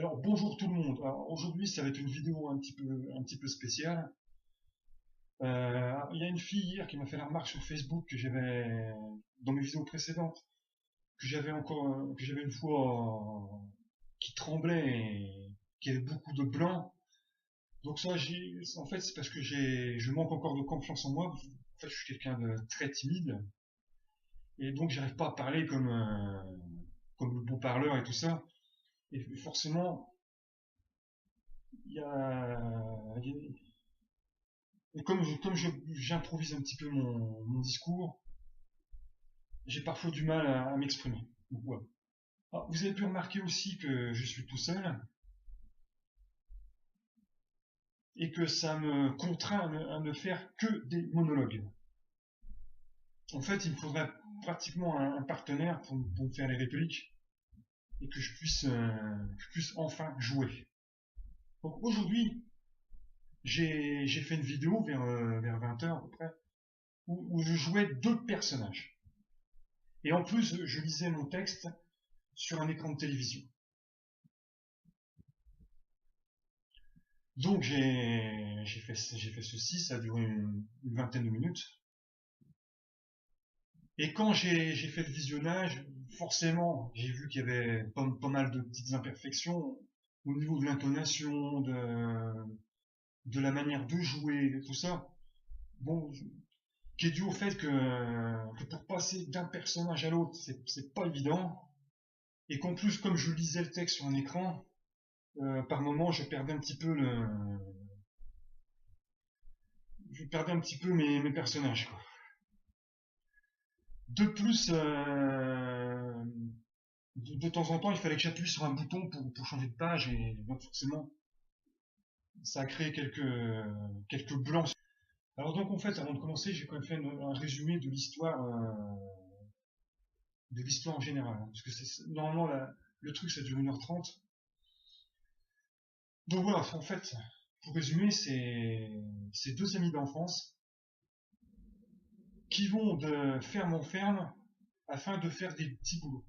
Alors bonjour tout le monde. Alors aujourd'hui ça va être une vidéo un petit peu spéciale. Il y a une fille hier qui m'a fait la remarque sur Facebook que j'avais dans mes vidéos précédentes que j'avais une fois qui tremblait et qui avait beaucoup de blanc. Donc ça en fait c'est parce que je manque encore de confiance en moi. En fait je suis quelqu'un de très timide et donc j'arrive pas à parler comme le beau parleur et tout ça. Et forcément il y a, et j'improvise un petit peu mon discours, j'ai parfois du mal à m'exprimer. Donc, voilà. Alors, vous avez pu remarquer aussi que je suis tout seul et que ça me contraint à ne faire que des monologues. En fait, il me faudrait pratiquement un partenaire pour me faire les répliques et que je puisse enfin jouer. Donc aujourd'hui, j'ai fait une vidéo vers 20h à peu près où je jouais deux personnages. Et en plus, je lisais mon texte sur un écran de télévision. Donc j'ai fait ceci, ça a duré une vingtaine de minutes. Et quand j'ai fait le visionnage, forcément, j'ai vu qu'il y avait pas mal de petites imperfections au niveau de l'intonation, de la manière de jouer, tout ça. Bon, qui est dû au fait que pour passer d'un personnage à l'autre, c'est pas évident. Et qu'en plus, comme je lisais le texte sur un écran, par moment, je perdais un petit peu mes personnages, quoi. De plus, de temps en temps, il fallait que j'appuie sur un bouton pour changer de page, et donc forcément, ça a créé quelques blancs. Alors donc en fait, avant de commencer, j'ai quand même fait un résumé de l'histoire en général, hein, parce que normalement le truc ça dure 1h30. Donc voilà, en fait, pour résumer, c'est deux amis d'enfance qui vont de ferme en ferme afin de faire des petits boulots.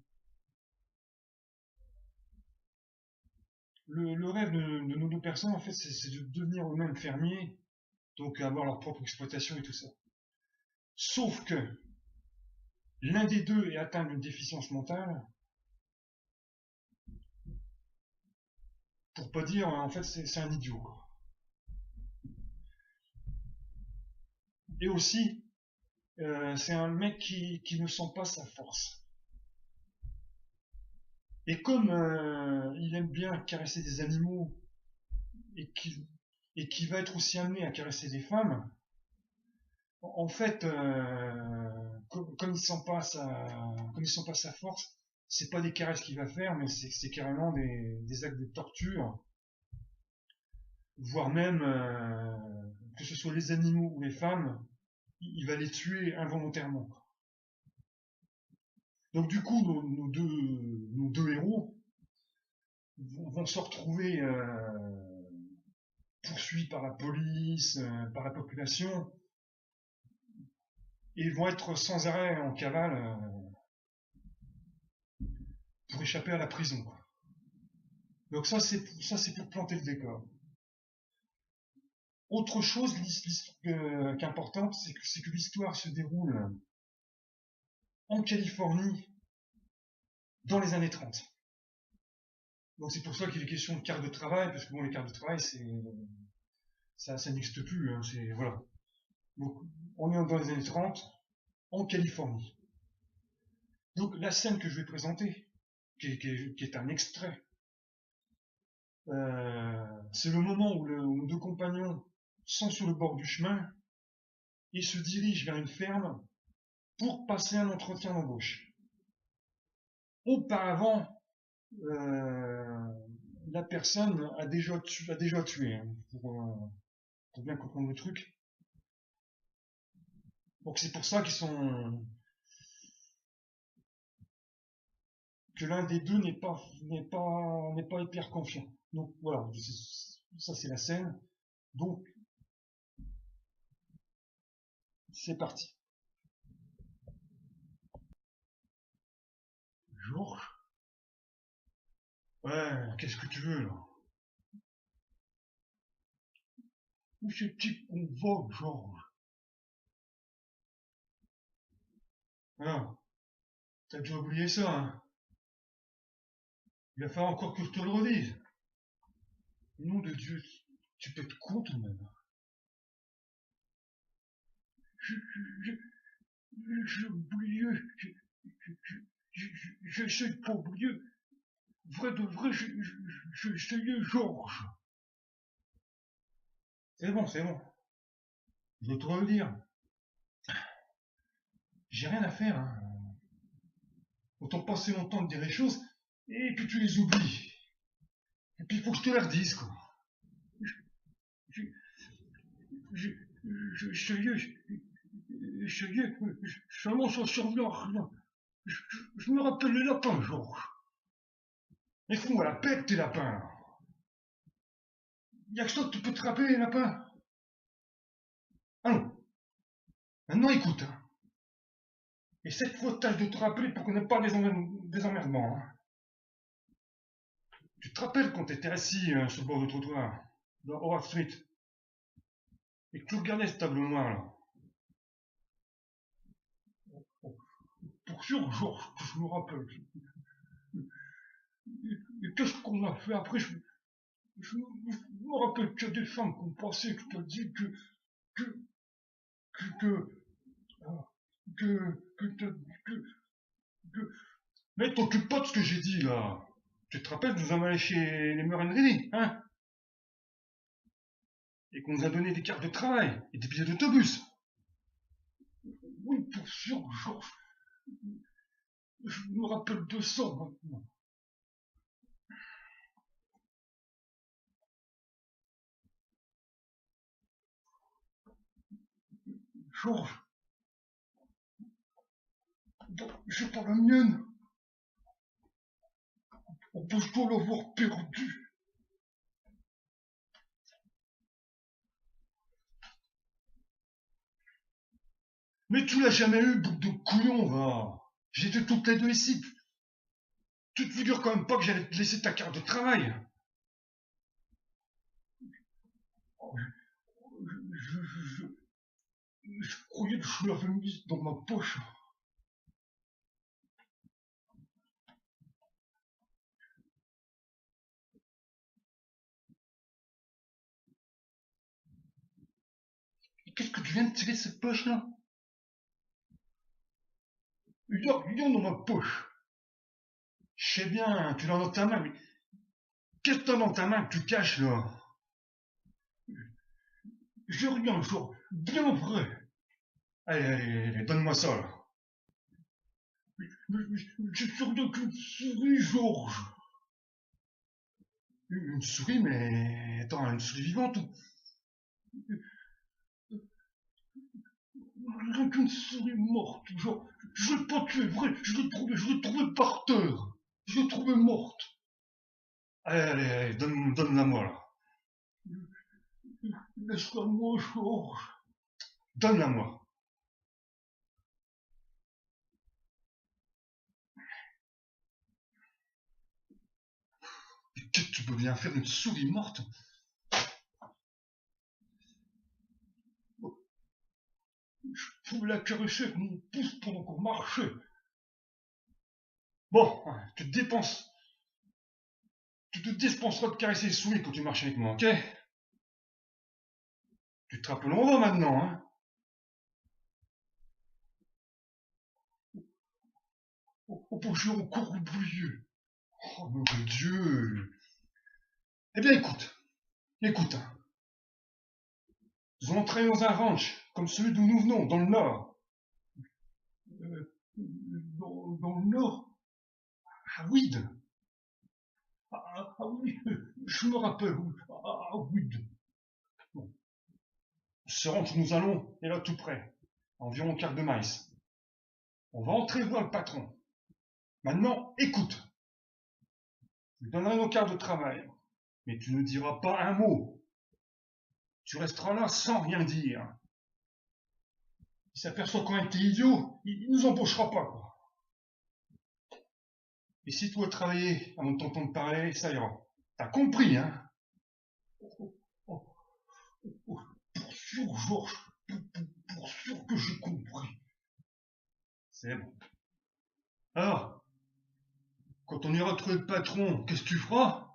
Le rêve de nos deux personnes, en fait, c'est de devenir eux-mêmes fermiers, donc avoir leur propre exploitation et tout ça. Sauf que l'un des deux est atteint d'une déficience mentale, pour pas dire, en fait, c'est un idiot, quoi. Et aussi, c'est un mec qui ne sent pas sa force. Et comme il aime bien caresser des animaux et qui va être aussi amené à caresser des femmes, en fait, comme il sent pas sa force, c'est pas des caresses qu'il va faire, mais c'est carrément des actes de torture, voire même que ce soit les animaux ou les femmes, il va les tuer involontairement. Donc du coup, nos deux héros vont se retrouver poursuivis par la police, par la population, et vont être sans arrêt en cavale pour échapper à la prison, quoi. Donc ça c'est pour planter le décor. Autre chose qu'importante, c'est que l'histoire se déroule en Californie dans les années 30. Donc c'est pour ça qu'il est question de carte de travail, parce que bon, les cartes de travail, ça n'existe plus, hein, voilà. Donc on est dans les années 30 en Californie. Donc la scène que je vais présenter, qui est un extrait, c'est le moment où nos deux compagnons sont sur le bord du chemin et se dirigent vers une ferme pour passer un entretien d'embauche. Auparavant, la personne a déjà tué, hein, pour bien comprendre le truc. Donc c'est pour ça que l'un des deux n'est pas hyper confiant. Donc voilà, ça c'est la scène. Donc c'est parti. Bonjour. Ouais, qu'est-ce que tu veux, là? Où c'est-il qu'on va, Georges? Ah, t'as déjà oublié ça, hein? Il va falloir encore que je te le redise. Nom de Dieu, tu peux être con tout de même. Je, je, j'ai oublié. J'essaie de pas oublier. Vrai de vrai, j'ai essayé, Georges. C'est bon, c'est bon. Je vais te redire. J'ai rien à faire, hein. Autant passer mon temps de dire les choses, et puis tu les oublies. Et puis il faut que je te les redise, quoi. Je, je, essayé, seulement ça survient à rien. Je me rappelle les lapins, Georges. Mais fous-moi la pète, tes lapins, là. Y'a que ça que tu peux te rappeler, les lapins. Allons, maintenant écoute, hein. Et cette fois, tâche de te rappeler pour qu'on n'ait pas des emmerdements, hein. Tu te rappelles quand t'étais assis sur le bord du trottoir, dans Howard Street, et que tu regardais ce tableau noir, là. Pour sûr, Georges, que je me rappelle. Et qu'est-ce qu'on a fait après? Je me rappelle qu'il y a des femmes qui ont passé, que t'as dit que, que, que, que, que, que... Mais t'occupe pas de ce que j'ai dit, là. Tu te rappelles, nous sommes allés chez les Murray, hein? Et qu'on nous a donné des cartes de travail et des billets d'autobus. Oui, pour sûr, Georges. Je me rappelle de ça maintenant. Georges, j'ai pas la mienne. On peut pas l'avoir perdue. Mais tu l'as jamais eu, boucle de couillon, va. J'étais toutes les deux ici. Tu te figures quand même pas que j'allais te laisser ta carte de travail. Je, je croyais que je l'avais mise dans ma poche. Qu'est-ce que tu viens de tirer de cette poche-là? Il y a rien dans ma poche. Je sais bien, tu l'as dans ta main, mais qu'est-ce que t'as dans ta main que tu caches, là? J'ai rien, genre, bien vrai. Allez, allez, allez, donne-moi ça, là. J'ai sur de qu'une souris, Georges. Une souris, mais... Attends, une souris vivante ou... Rien qu'une souris morte, genre... Je l'ai pas tuée, vrai, je l'ai trouvée par terre. Je l'ai trouvée morte. Allez, allez, allez, donne-la moi, là. Laisse-la moi, Georges. Donne-la moi. Mais qu'est-ce que tu peux bien faire une souris morte? Je pouvais la caresser avec mon pouce pendant qu'on marchait. Bon, tu te dispenseras de caresser les souris quand tu marches avec moi, ok? Tu te rappelles où on va maintenant, hein? Oh, j'ai encore oublié. Oh mon Dieu. Eh bien écoute, écoute, hein. Nous allons travailler dans un ranch, comme celui d'où nous venons, dans le nord. Dans le nord? À Weed. Oui, je me rappelle. À Weed. Bon. Ce ranch où nous allons est là tout près, à environ 1/4 de maïs. On va entrer voir le patron. Maintenant, écoute. Je lui donnerai nos cartes de travail. Mais tu ne diras pas un mot. Tu resteras là sans rien dire. Il s'aperçoit qu'on est idiot, il nous embauchera pas, quoi. Et si tu dois travailler avant de t'entendre parler, ça ira. T'as compris, hein? Oh, oh, oh, pour sûr, Georges, pour sûr que j'ai compris. C'est bon. Alors, quand on ira trouver le patron, qu'est-ce que tu feras?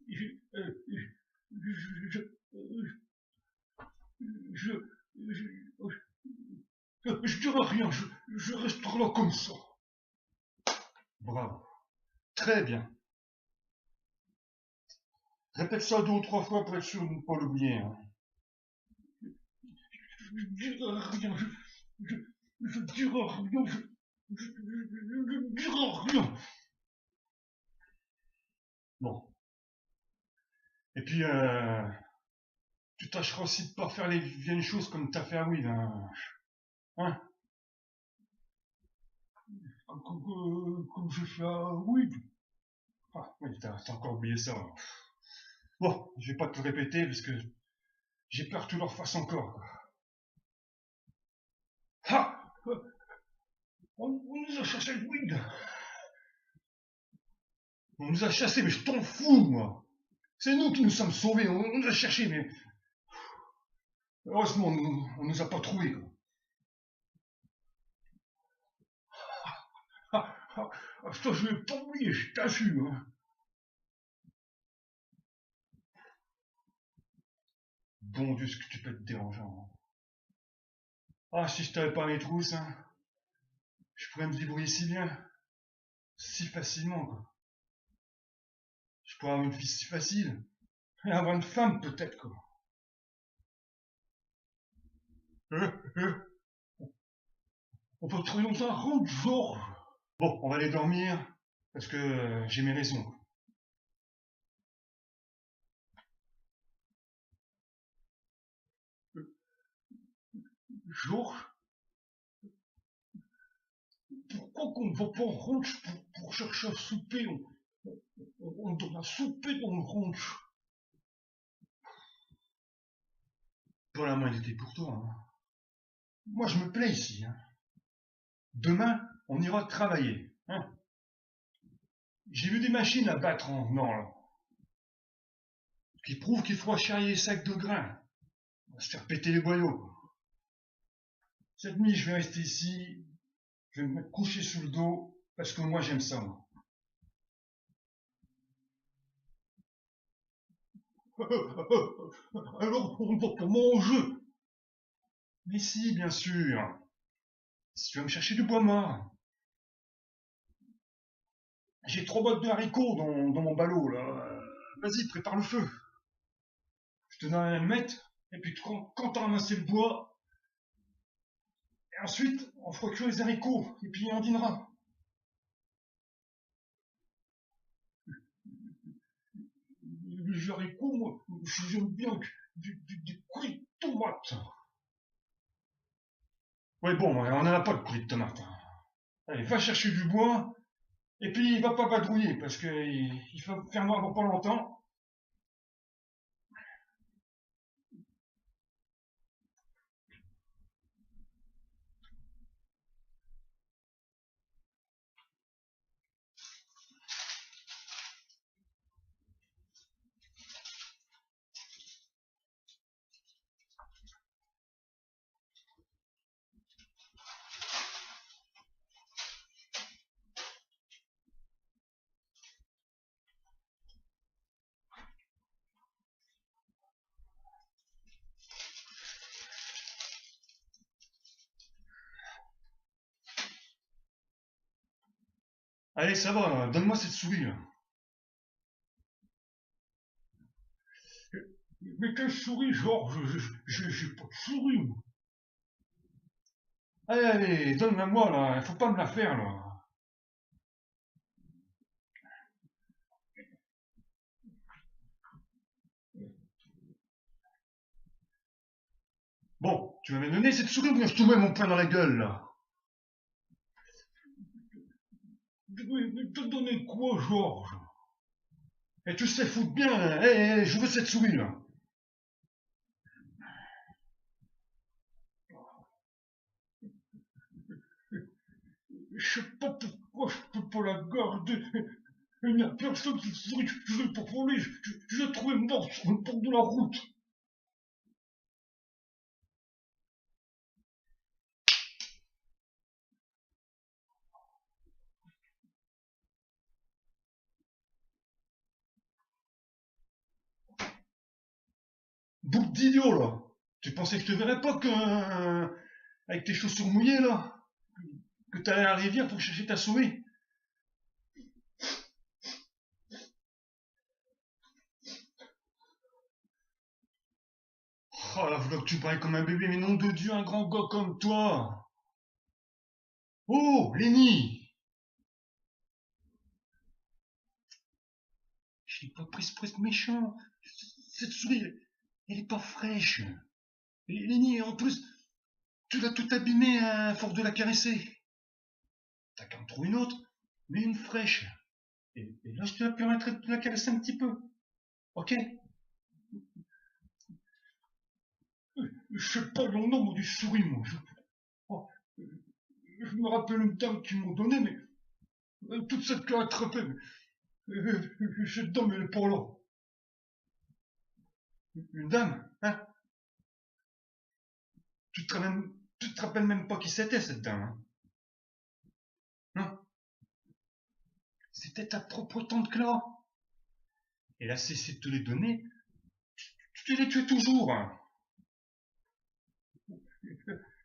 Je, euh, je, je, je dirai rien, je resterai là comme ça. Bravo. Très bien. Répète ça 2 ou 3 fois pour être sûr de ne pas l'oublier. Hein. Je dirai rien, je dirai rien, je dirai rien. Bon. Et puis, tu tâcheras aussi de pas faire les vieilles choses comme t'as fait à Will. Hein? Comme je fais à Will. Ah, oui, t'as encore oublié ça. Bon, je vais pas te le répéter parce que j'ai peur que tu leur fasses encore. Quoi. Ah, on nous a chassé le Will. On nous a chassés, mais je t'en fous, moi. C'est nous qui nous sommes sauvés. On nous a cherchés, mais heureusement, on nous a pas trouvés. Quoi. Ah, ah, ah, ça, je vais pas oublier, je t'assure. Hein. Bon Dieu, ce que tu peux être dérangeant. Hein. Ah, si je t'avais pas mes trousses, hein, je pourrais me débrouiller si bien, si facilement, quoi. Je pourrais avoir une fille si facile, et avoir une femme peut-être, quoi. Euh, euh, on peut trouver dans un rang de Georges. Bon, on va aller dormir, parce que j'ai mes raisons. Georges, pourquoi qu'on ne va pas en ranch pour chercher à souper on donne à souper dans le ranch. Pas la moindre idée pour toi. Hein. Moi, je me plais ici. Hein. Demain, on ira travailler. Hein. J'ai vu des machines à battre en or, qui prouvent qu'il faut charrier les sacs de grains. On va se faire péter les boyaux. Cette nuit, je vais rester ici. Je vais me mettre couché sous le dos, parce que moi, j'aime ça. Moi. Alors, on ne va pas manger. Mais si, bien sûr. Si tu vas me chercher du bois mort. J'ai 3 bottes de haricots dans mon ballot, là. Vas-y, prépare le feu. Je te donne un allumette, et puis quand t'as ramassé le bois, et ensuite, on fera cuire les haricots, et puis on dînera. Les haricots, moi, j'aime bien des coulis de tomates. Ouais, bon, on n'en a pas de coulis de tomates. Hein. Allez, va chercher du bois, et puis il va pas vadrouiller, parce qu'il va faire noir dans pas longtemps. Allez, ça va, donne-moi cette souris. Là. Mais quelle souris, Georges? J'ai pas de souris, moi. Allez, allez, donne-la moi, là. Il faut pas me la faire, là. Bon, tu vas me donner cette souris ou bien je te mets mon poing dans la gueule, là? Mais te donner quoi, Georges? Et tu sais foutre bien, hein. Hé, je veux cette souris, là. Je sais pas Oh, je peux pas la garder. Il n'y a personne qui serait que je vais pour voler. Je l'ai trouvé mort sur le bord de la route. Boucle d'idiot, là. Tu pensais que je te verrais pas avec tes chaussures mouillées, là? Que t'allais à la rivière pour chercher ta souris? Oh là, voilà que tu parles comme un bébé, mais nom de Dieu, un grand gars comme toi. Oh, Lenny! Je l'ai pas prise pour être méchant. Cette souris, elle est pas fraîche. Et Lenny, en plus, tu l'as tout abîmée à force de la caresser. T'as qu'à en trouver une autre, mais une fraîche. Et là, je te permettrai de la caresser un petit peu. Ok? Je sais pas le nombre du souris, moi. Oh, je me rappelle une dame qui m'ont donné, mais toute cette queue attrapée. Cette dame, elle est pas là. Une dame, hein? Tu te rappelles même pas qui c'était, cette dame, hein? Non? C'était ta propre tante Clara. Elle a cessé de te les donner. Tu les tuais toujours, hein?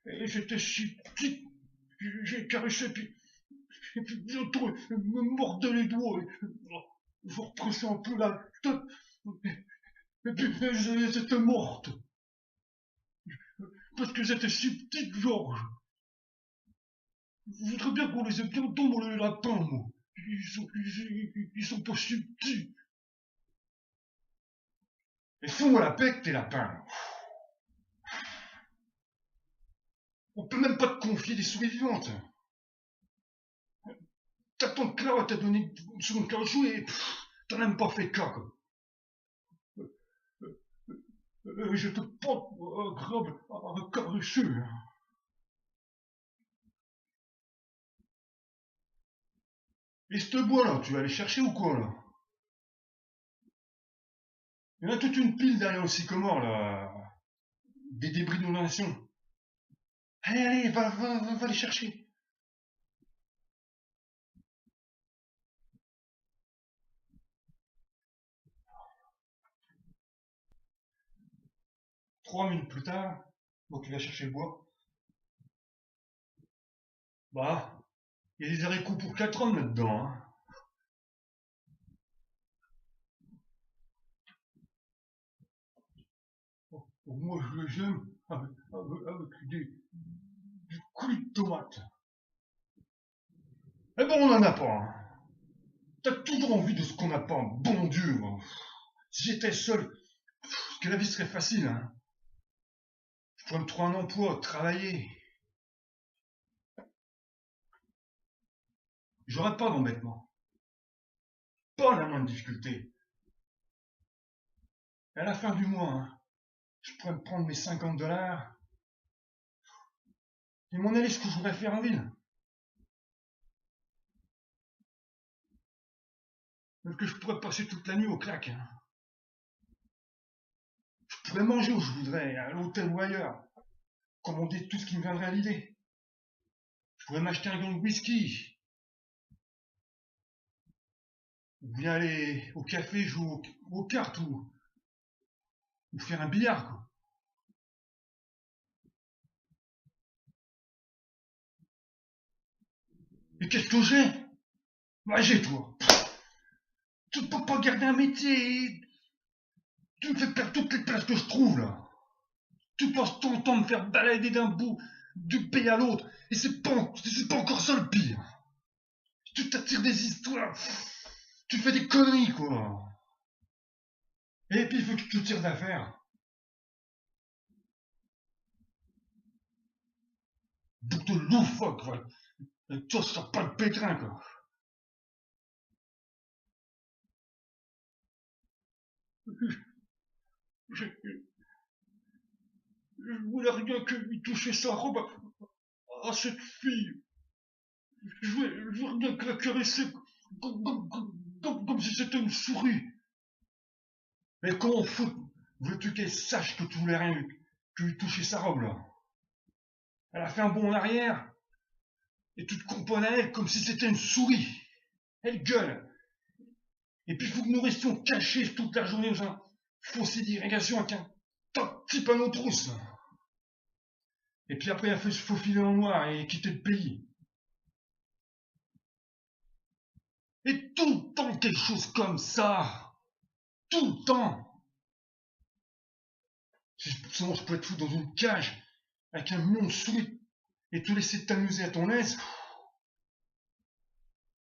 Et j'étais si petit. J'ai caressé, et puis bientôt, elle me mordait les doigts. Je repressais un peu la tête. Et puis, j'étais morte. Parce que j'étais si petite, Georges. Je voudrais bien qu'on les ait bien dans les lapins, moi. Ils sont pas si petits. Et fous-moi la paix, tes lapins. On peut même pas te confier des souris vivantes. Ta tante Clara t'a donné sur une cage et t'en as même pas fait cas, quoi. J'étais pas agréable à caresser. Et ce bois-là, tu vas aller chercher ou quoi, là? Il y en a toute une pile derrière le sycomore, là. Des débris d'inondation. Allez, allez, va les chercher. 3 minutes plus tard, donc il va chercher le bois. Bah, il y a des haricots pour 4 hommes là-dedans, hein. Moi, je les aime avec du coulis de tomate. Eh ben, on en a pas, hein. T'as toujours envie de ce qu'on n'a pas, bon Dieu, moi. Si j'étais seul, que la vie serait facile, hein. Je pourrais me trouver un emploi, travailler. J'aurais pas d'embêtement. Pas la moindre difficulté. Et à la fin du mois, hein, je pourrais me prendre mes 50 $ et m'en aller ce que je voudrais faire en ville. Même que je pourrais passer toute la nuit au claque, hein. Je pourrais manger où je voudrais, à l'hôtel ou ailleurs. Commander tout ce qui me viendrait à l'idée. Je pourrais m'acheter un gant de whisky. Ou bien aller au café jouer aux cartes ou faire un billard, quoi. Mais qu'est-ce que j'ai? Bah j'ai toi. Tu ne peux pas garder un métier. Tu me fais perdre toutes les places que je trouve là. Tu passes ton temps à me faire balader d'un bout du pays à l'autre. Et c'est pas encore ça le pire. Tu t'attires des histoires. Tu fais des conneries quoi. Et puis il faut que tu te tires d'affaire. Boucle de loufoque, quoi. Et toi, ça pas le pétrin quoi. Je, je voulais rien que lui toucher sa robe à cette fille. Je veux rien que la caresser comme si c'était une souris. Mais comment veux-tu qu'elle sache que tu voulais rien, que lui toucher sa robe, là? Elle a fait un bond en arrière, et tu te cramponnes à elle comme si c'était une souris. Elle gueule. Et puis il faut que nous restions cachés toute la journée dans un fossé d'irrigation avec un petit panneau trousse. Et puis après, il a fait se faufiler en noir et quitter le pays. Et tout le temps quelque chose comme ça. Tout le temps. Sinon, je pourrais te foutre dans une cage avec un million de souris et te laisser t'amuser à ton aise.